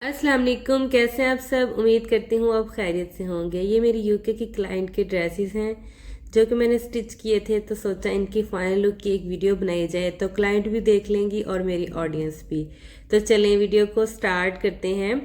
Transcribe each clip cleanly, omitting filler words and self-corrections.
अस्सलाम वालेकुम, कैसे हैं आप सब। उम्मीद करती हूँ आप खैरियत से होंगे। ये मेरी यूके की क्लाइंट के ड्रेसेस हैं जो कि मैंने स्टिच किए थे, तो सोचा इनकी फाइनल लुक की एक वीडियो बनाई जाए, तो क्लाइंट भी देख लेंगी और मेरी ऑडियंस भी। तो चलें वीडियो को स्टार्ट करते हैं।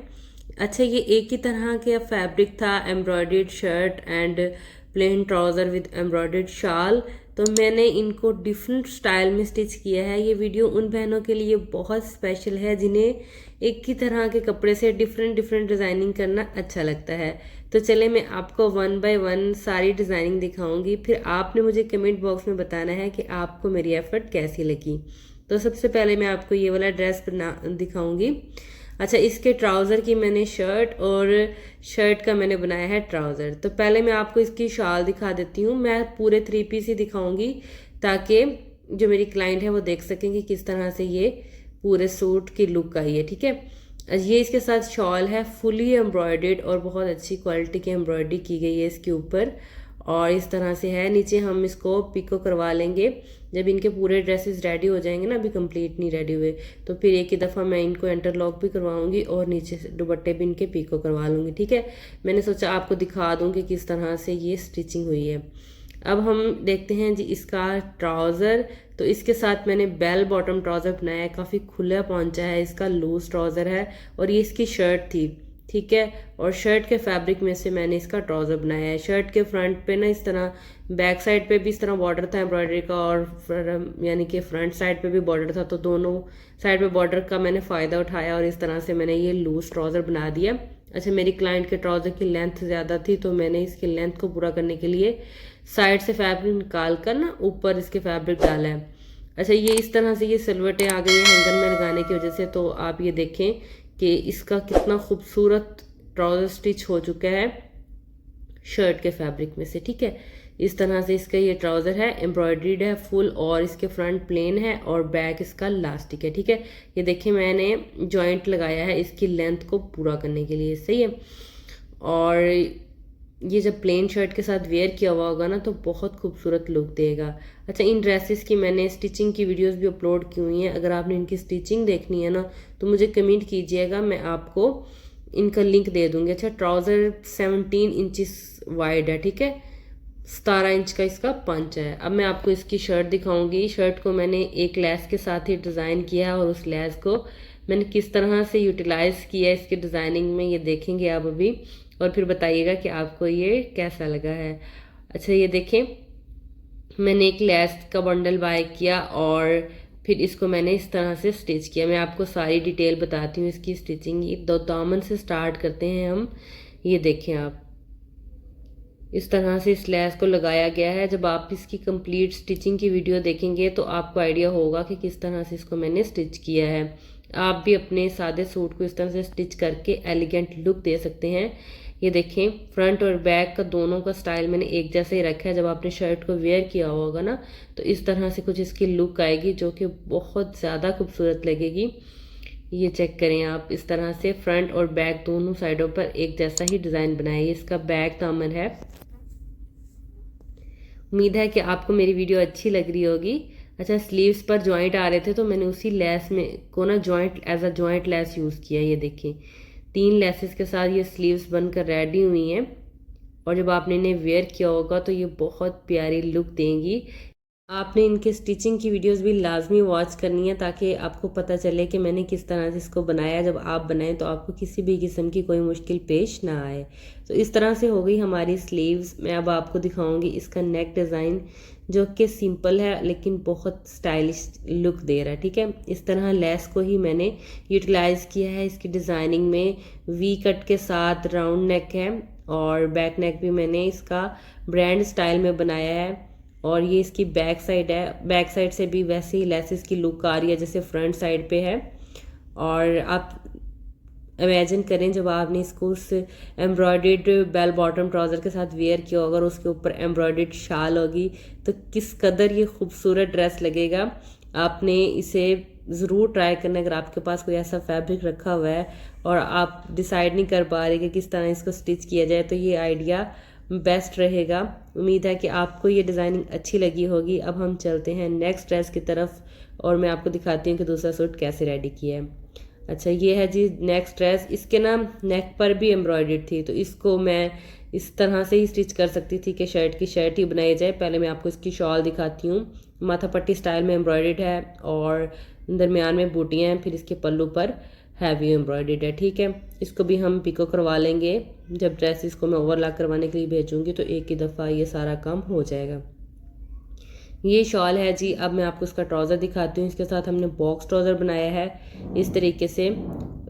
अच्छा, ये एक ही तरह का फैब्रिक था, embroidered shirt and plain trouser with embroidered shawl. तो मैंने इनको डिफरेंट स्टाइल में स्टिच किया है। ये वीडियो उन बहनों के लिए बहुत स्पेशल है जिन्हें एक ही तरह के कपड़े से डिफरेंट डिफरेंट डिज़ाइनिंग करना अच्छा लगता है। तो चले मैं आपको वन बाय वन सारी डिज़ाइनिंग दिखाऊंगी, फिर आपने मुझे कमेंट बॉक्स में बताना है कि आपको मेरी एफर्ट कैसी लगी। तो सबसे पहले मैं आपको ये वाला ड्रेस बना दिखाऊंगी। अच्छा, इसके ट्राउज़र की मैंने शर्ट और शर्ट का मैंने बनाया है ट्राउज़र। तो पहले मैं आपको इसकी शाल दिखा देती हूँ। मैं पूरे 3 पीस ही दिखाऊंगी ताकि जो मेरी क्लाइंट है वो देख सकें कि किस तरह से ये पूरे सूट की लुक आई है। ठीक है, ये इसके साथ शॉल है, फुली एम्ब्रॉयडर्ड और बहुत अच्छी क्वालिटी की एम्ब्रॉयडरी की गई है इसके ऊपर। और इस तरह से है, नीचे हम इसको पिको करवा लेंगे जब इनके पूरे ड्रेसेस रेडी हो जाएंगे ना, अभी कंप्लीट नहीं रेडी हुए, तो फिर एक ही दफ़ा मैं इनको इंटरलॉक भी करवाऊंगी और नीचे से दुपट्टे भी इनके पिको करवा लूँगी। ठीक है, मैंने सोचा आपको दिखा दूँ कि किस तरह से ये स्टिचिंग हुई है। अब हम देखते हैं जी इसका ट्राउज़र। तो इसके साथ मैंने बेल बॉटम ट्राउज़र बनाया है, काफ़ी खुला पहुंचा है, इसका लूज ट्राउज़र है और ये इसकी शर्ट थी। ठीक है, और शर्ट के फैब्रिक में से मैंने इसका ट्राउज़र बनाया है। शर्ट के फ्रंट पे ना इस तरह, बैक साइड पे भी इस तरह बॉर्डर था एम्ब्रॉयडरी का, और यानी कि फ्रंट साइड पे भी बॉर्डर था, तो दोनों साइड पे बॉर्डर का मैंने फ़ायदा उठाया और इस तरह से मैंने ये लूज ट्राउज़र बना दिया। अच्छा, मेरी क्लाइंट के ट्राउज़र की लेंथ ज़्यादा थी, तो मैंने इसकी लेंथ को पूरा करने के लिए साइड से फैब्रिक निकाल कर ना ऊपर इसके फैब्रिक डाला है। अच्छा, ये इस तरह से ये सिलवटें आ गई हैं हैंगर में लगाने की वजह से। तो आप ये देखें कि इसका कितना खूबसूरत ट्राउज़र स्टिच हो चुका है शर्ट के फैब्रिक में से। ठीक है, इस तरह से इसका ये ट्राउज़र है, एम्ब्रॉयडरीड है फुल, और इसके फ्रंट प्लेन है और बैक इसका लास्टिक है। ठीक है, ये देखिए मैंने जॉइंट लगाया है इसकी लेंथ को पूरा करने के लिए। सही है, और ये जब प्लेन शर्ट के साथ वेयर किया हुआ होगा ना तो बहुत खूबसूरत लुक देगा। अच्छा, इन ड्रेसेस की मैंने स्टिचिंग की वीडियोस भी अपलोड की हुई हैं, अगर आपने इनकी स्टिचिंग देखनी है ना तो मुझे कमेंट कीजिएगा, मैं आपको इनका लिंक दे दूँगी। अच्छा, ट्राउज़र 17 इंचज़ वाइड है। ठीक है, 17 इंच का इसका पंच है। अब मैं आपको इसकी शर्ट दिखाऊंगी। शर्ट को मैंने एक लेस के साथ ही डिज़ाइन किया है और उस लेस को मैंने किस तरह से यूटिलाइज़ किया है इसकी डिज़ाइनिंग में, ये देखेंगे आप अभी, और फिर बताइएगा कि आपको ये कैसा लगा है। अच्छा, ये देखें मैंने एक लेस का बंडल बाय किया और फिर इसको मैंने इस तरह से स्टिच किया। मैं आपको सारी डिटेल बताती हूँ इसकी स्टिचिंग। ये दो दामन से स्टार्ट करते हैं हम। ये देखें आप, इस तरह से इस लेस को लगाया गया है। जब आप इसकी कंप्लीट स्टिचिंग की वीडियो देखेंगे तो आपको आइडिया होगा कि किस तरह से इसको मैंने स्टिच किया है। आप भी अपने सादे सूट को इस तरह से स्टिच करके एलिगेंट लुक दे सकते हैं। ये देखें, फ्रंट और बैक का दोनों का स्टाइल मैंने एक जैसे ही रखा है। जब आपने शर्ट को वेयर किया होगा ना तो इस तरह से कुछ इसकी लुक आएगी जो कि बहुत ज़्यादा खूबसूरत लगेगी। ये चेक करें आप, इस तरह से फ्रंट और बैक दोनों साइडों पर एक जैसा ही डिज़ाइन बनाया। इसका बैक दामन है। उम्मीद है कि आपको मेरी वीडियो अच्छी लग रही होगी। अच्छा, स्लीव्स पर जॉइंट आ रहे थे तो मैंने उसी लेस में को ना joint as a jointless use किया। ये देखें 3 लेसेस के साथ ये स्लीव्स बनकर रेडी हुई हैं, और जब आपने इन्हें वेयर किया होगा तो ये बहुत प्यारी लुक देंगी। आपने इनके स्टिचिंग की वीडियोस भी लाजमी वॉच करनी है ताकि आपको पता चले कि मैंने किस तरह से इसको बनाया। जब आप बनाएं तो आपको किसी भी किस्म की कोई मुश्किल पेश ना आए। तो इस तरह से हो गई हमारी स्लीव्स। मैं अब आपको दिखाऊंगी इसका नेक डिज़ाइन जो कि सिंपल है लेकिन बहुत स्टाइलिश लुक दे रहा है। ठीक है, इस तरह लेस को ही मैंने यूटिलाइज़ किया है इसकी डिज़ाइनिंग में। वी कट के साथ राउंड नेक है और बैक नेक भी मैंने इसका ब्रांड स्टाइल में बनाया है। और ये इसकी बैक साइड है, बैक साइड से भी वैसे ही लेसेस की लुक आ रही है जैसे फ्रंट साइड पे है। और आप इमेजिन करें जब आपने इसको उस एम्ब्रॉयडर्ड बेल बॉटम ट्राउज़र के साथ वेयर किया होगा और उसके ऊपर एम्ब्रॉयडर्ड शाल होगी तो किस कदर ये खूबसूरत ड्रेस लगेगा। आपने इसे ज़रूर ट्राई करना अगर आपके पास कोई ऐसा फैब्रिक रखा हुआ है और आप डिसाइड नहीं कर पा रहे कि किस तरह इसको स्टिच किया जाए, तो ये आइडिया बेस्ट रहेगा। उम्मीद है कि आपको ये डिज़ाइनिंग अच्छी लगी होगी। अब हम चलते हैं नेक्स्ट ड्रेस की तरफ और मैं आपको दिखाती हूँ कि दूसरा सूट कैसे रेडी किया है। अच्छा ये है जी नेक्स्ट ड्रेस, इसके ना नेक पर भी एम्ब्रॉयडर्ड थी, तो इसको मैं इस तरह से ही स्टिच कर सकती थी कि शर्ट की शर्ट ही बनाई जाए। पहले मैं आपको इसकी शॉल दिखाती हूँ, माथा पट्टी स्टाइल में एम्ब्रॉयडर्ड है और दरमियान में बूटियाँ हैं, फिर इसके पल्लू पर हैवी एम्ब्रॉयडर्ड है। ठीक है, इसको भी हम पिको करवा लेंगे, जब ड्रेस इसको मैं ओवरलॉक करवाने के लिए भेजूँगी तो एक ही दफ़ा ये सारा काम हो जाएगा। ये शॉल है जी। अब मैं आपको इसका ट्राउज़र दिखाती हूँ, इसके साथ हमने बॉक्स ट्राउज़र बनाया है इस तरीके से।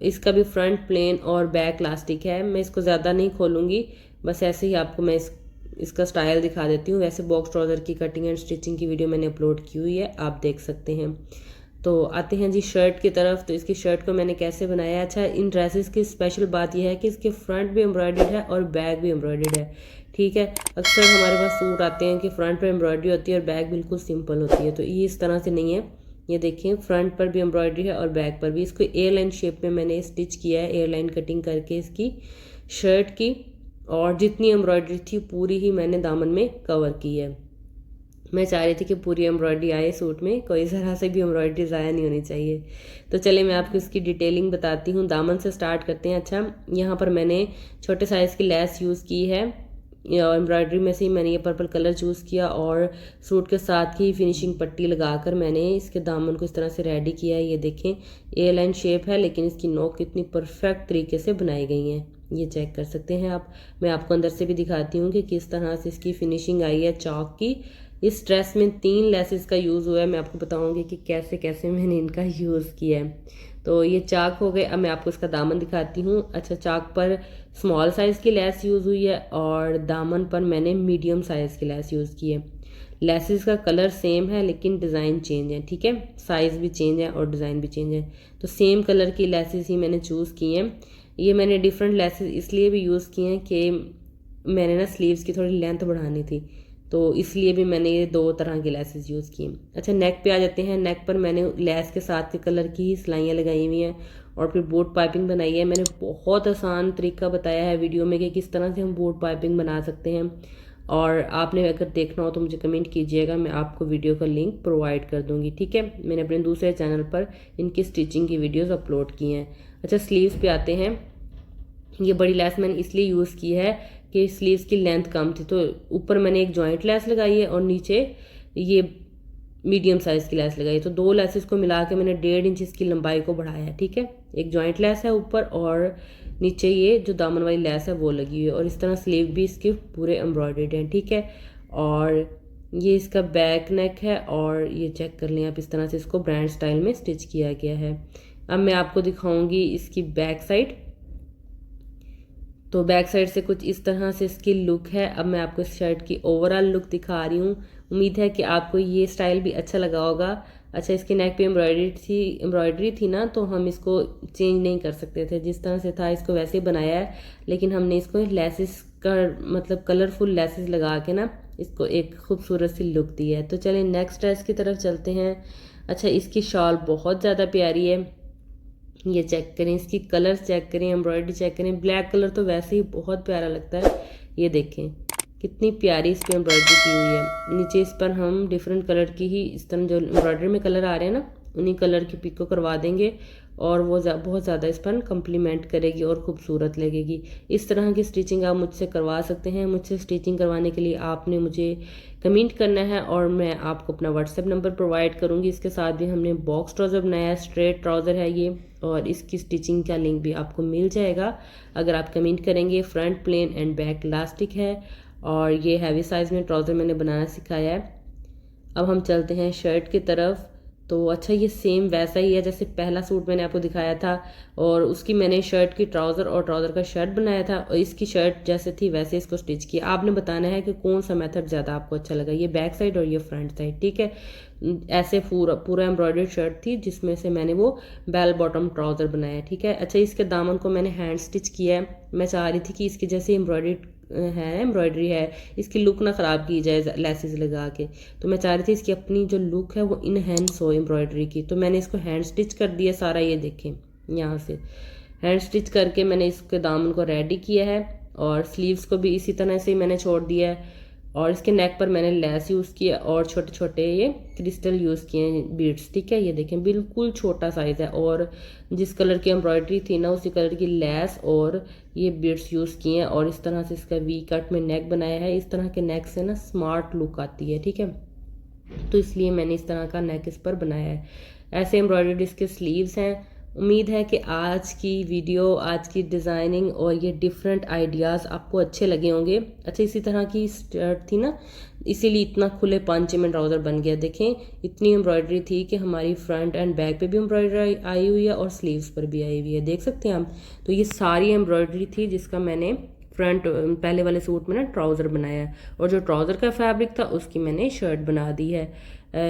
इसका भी फ्रंट प्लेन और बैक इलास्टिक है। मैं इसको ज़्यादा नहीं खोलूँगी, बस ऐसे ही आपको मैं इसका स्टाइल दिखा देती हूँ। वैसे बॉक्स ट्राउज़र की कटिंग एंड स्टिचिंग की वीडियो मैंने अपलोड की हुई है, आप देख सकते हैं। तो आते हैं जी शर्ट की तरफ। तो इसकी शर्ट को मैंने कैसे बनाया है। अच्छा, इन ड्रेसेस की स्पेशल बात यह है कि इसके फ्रंट भी एम्ब्रॉयडर्ड है और बैक भी एम्ब्रॉयडर्ड है। ठीक है, अक्सर हमारे पास सूट आते हैं कि फ्रंट पे एम्ब्रॉयडरी होती है और बैक बिल्कुल सिंपल होती है, तो ये इस तरह से नहीं है। ये देखें, फ्रंट पर भी एम्ब्रॉयडरी है और बैक पर भी। इसको एयर लाइन शेप में मैंने स्टिच किया है, एयर लाइन कटिंग करके इसकी शर्ट की, और जितनी एम्ब्रॉयडरी थी पूरी ही मैंने दामन में कवर की है। मैं चाह रही थी कि पूरी एम्ब्रॉयडरी आए सूट में, कोई ज़रा से भी एम्ब्रॉयडरी ज़ाया नहीं होनी चाहिए। तो चलिए मैं आपको इसकी डिटेलिंग बताती हूँ। दामन से स्टार्ट करते हैं। अच्छा, यहाँ पर मैंने छोटे साइज़ की लेस यूज़ की है, एम्ब्रॉयडरी में से ही मैंने ये पर्पल कलर चूज़ किया और सूट के साथ ही फिनिशिंग पट्टी लगाकर मैंने इसके दामन को इस तरह से रेडी किया है। ये देखें, ए लाइन शेप है लेकिन इसकी नोक कितनी परफेक्ट तरीके से बनाई गई हैं, ये चेक कर सकते हैं आप। मैं आपको अंदर से भी दिखाती हूँ कि किस तरह से इसकी फिनिशिंग आई है चौक की। इस ड्रेस में 3 लेसेस का यूज़ हुआ है, मैं आपको बताऊंगी कि कैसे कैसे मैंने इनका यूज़ किया है। तो ये चाक हो गए। अब मैं आपको इसका दामन दिखाती हूँ। अच्छा, चाक पर स्मॉल साइज़ की लेस यूज़ हुई है और दामन पर मैंने मीडियम साइज़ की लेस यूज़ की है। लेसेस का कलर सेम है लेकिन डिज़ाइन चेंज है। ठीक है, साइज़ भी चेंज है और डिज़ाइन भी चेंज है। तो सेम कलर की लेसेस ही मैंने चूज़ की हैं। ये मैंने डिफरेंट लेसेस इसलिए भी यूज़ किए हैं कि मैंने ना स्लीव्स की थोड़ी लेंथ बढ़ानी थी, तो इसलिए भी मैंने ये 2 तरह की लेसेस यूज़ की। अच्छा, नेक पे आ जाते हैं। नेक पर मैंने लेस के साथ के कलर की ही सिलाइयाँ लगाई हुई हैं और फिर बोट पाइपिंग बनाई है। मैंने बहुत आसान तरीका बताया है वीडियो में कि किस तरह से हम बोट पाइपिंग बना सकते हैं, और आपने अगर देखना हो तो मुझे कमेंट कीजिएगा, मैं आपको वीडियो का लिंक प्रोवाइड कर दूँगी। ठीक है, मैंने अपने दूसरे चैनल पर इनकी स्टिचिंग की वीडियोज़ अपलोड की हैं। अच्छा, स्लीव्स पे आते हैं। ये बड़ी लेस मैंने इसलिए यूज़ की है कि स्लीव्स की लेंथ कम थी, तो ऊपर मैंने एक जॉइंट लेस लगाई है और नीचे ये मीडियम साइज़ की लेस लगाई है। तो 2 लेसेस को मिला के मैंने 1.5 इंच इसकी लंबाई को बढ़ाया है। ठीक है, एक जॉइंट लेस है ऊपर और नीचे ये जो दामन वाली लेस है वो लगी हुई है, और इस तरह स्लीव भी इसके पूरे एम्ब्रॉयडर्ड हैं। ठीक है, और ये इसका बैक नेक है और ये चेक कर लें आप, इस तरह से इसको ब्रांड स्टाइल में स्टिच किया गया है। अब मैं आपको दिखाऊंगी इसकी बैक साइड। तो बैक साइड से कुछ इस तरह से इसकी लुक है। अब मैं आपको इस शर्ट की ओवरऑल लुक दिखा रही हूँ। उम्मीद है कि आपको ये स्टाइल भी अच्छा लगा होगा। अच्छा, इसके नेक पे एम्ब्रॉयडरी थी ना, तो हम इसको चेंज नहीं कर सकते थे, जिस तरह से था इसको वैसे ही बनाया है, लेकिन हमने इसको लेसेस का मतलब कलरफुल लेसेस लगा के ना इसको एक खूबसूरत सी लुक दी है। तो चलिए नेक्स्ट ड्रेस की तरफ चलते हैं। अच्छा, इसकी शॉल बहुत ज़्यादा प्यारी है, ये चेक करें, इसकी कलर्स चेक करें, एम्ब्रॉयडरी चेक करें। ब्लैक कलर तो वैसे ही बहुत प्यारा लगता है। ये देखें कितनी प्यारी इस पर एम्ब्रॉयडरी की हुई है। नीचे इस पर हम डिफरेंट कलर की ही इस तरह जो एम्ब्रॉयडरी में कलर आ रहे हैं ना, उन्हीं कलर की पिको करवा देंगे और वो बहुत ज़्यादा इस पर कम्प्लीमेंट करेगी और ख़ूबसूरत लगेगी। इस तरह की स्टिचिंग आप मुझसे करवा सकते हैं। मुझसे स्टिचिंग करवाने के लिए आपने मुझे कमेंट करना है और मैं आपको अपना व्हाट्सएप नंबर प्रोवाइड करूँगी। इसके साथ भी हमने बॉक्स ट्राउज़र बनाया है, स्ट्रेट ट्राउज़र है ये, और इसकी स्टिचिंग का लिंक भी आपको मिल जाएगा अगर आप कमेंट करेंगे। Front plain and back elastic है और ये हैवी साइज़ में ट्राउज़र मैंने बनाना सिखाया है। अब हम चलते हैं शर्ट की तरफ। तो अच्छा, ये सेम वैसा ही है जैसे पहला सूट मैंने आपको दिखाया था, और उसकी मैंने शर्ट की ट्राउज़र और ट्राउज़र का शर्ट बनाया था, और इसकी शर्ट जैसे थी वैसे इसको स्टिच किया। आपने बताना है कि कौन सा मेथड ज़्यादा आपको अच्छा लगा, ये बैक साइड और ये फ्रंट साइड। ठीक है, ऐसे पूरा एम्ब्रॉयडर्ड शर्ट थी जिसमें से मैंने वो बेल बॉटम ट्राउज़र बनाया। ठीक है, अच्छा, इसके दामन को मैंने हैंड स्टिच किया है। मैं चाह रही थी कि इसकी जैसे एम्ब्रॉयडरी है, इसकी लुक ना ख़राब की जाए लेसेस लगा के, तो मैं चाह रही थी इसकी अपनी जो लुक है वो इनहेंस हो एम्ब्रॉयडरी की, तो मैंने इसको हैंड स्टिच कर दिया सारा। ये देखें, यहाँ से हैंड स्टिच करके मैंने इसके दामन को रेडी किया है और स्लीव्स को भी इसी तरह से ही मैंने छोड़ दिया है। और इसके नेक पर मैंने लेस यूज़ किया और छोटे छोटे ये क्रिस्टल यूज़ किए हैं बीड्स, ठीक है। ये देखें बिल्कुल छोटा साइज़ है और जिस कलर की एम्ब्रॉयडरी थी ना उसी कलर की लेस और ये बीड्स यूज़ किए हैं और इस तरह से इसका वी कट में नेक बनाया है। इस तरह के नेक से ना स्मार्ट लुक आती है, ठीक है, तो इसलिए मैंने इस तरह का नेक इस पर बनाया है। ऐसे एम्ब्रॉयडरी इसके स्लीव्स हैं। उम्मीद है कि आज की वीडियो, आज की डिज़ाइनिंग और ये डिफरेंट आइडियाज़ आपको अच्छे लगे होंगे। अच्छा, इसी तरह की स्कर्ट थी ना, इसीलिए इतना खुले पांचे में ट्राउज़र बन गया। देखें इतनी एम्ब्रॉयडरी थी कि हमारी फ्रंट एंड बैक पे भी एम्ब्रॉयडरी आई हुई है और स्लीव्स पर भी आई हुई है, देख सकते हैं आप। तो ये सारी एम्ब्रॉयडरी थी जिसका मैंने फ्रंट पहले वाले सूट में ना ट्राउज़र बनाया है और जो ट्राउज़र का फैब्रिक था उसकी मैंने शर्ट बना दी है।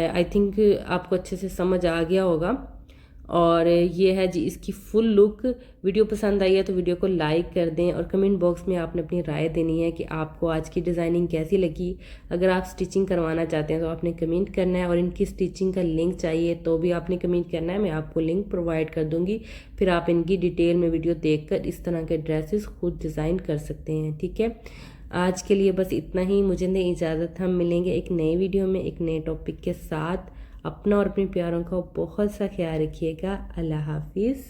आई थिंक आपको अच्छे से समझ आ गया होगा। और ये है जी इसकी फुल लुक। वीडियो पसंद आई है तो वीडियो को लाइक कर दें और कमेंट बॉक्स में आपने अपनी राय देनी है कि आपको आज की डिज़ाइनिंग कैसी लगी। अगर आप स्टिचिंग करवाना चाहते हैं तो आपने कमेंट करना है और इनकी स्टिचिंग का लिंक चाहिए तो भी आपने कमेंट करना है, मैं आपको लिंक प्रोवाइड कर दूँगी। फिर आप इनकी डिटेल में वीडियो देखकर इस तरह के ड्रेसेस खुद डिज़ाइन कर सकते हैं, ठीक है। आज के लिए बस इतना ही, मुझे दें इजाज़त। हम मिलेंगे एक नई वीडियो में एक नए टॉपिक के साथ। अपना और अपने प्यारों का बहुत सा ख्याल रखिएगा। अल्लाह हाफिज़।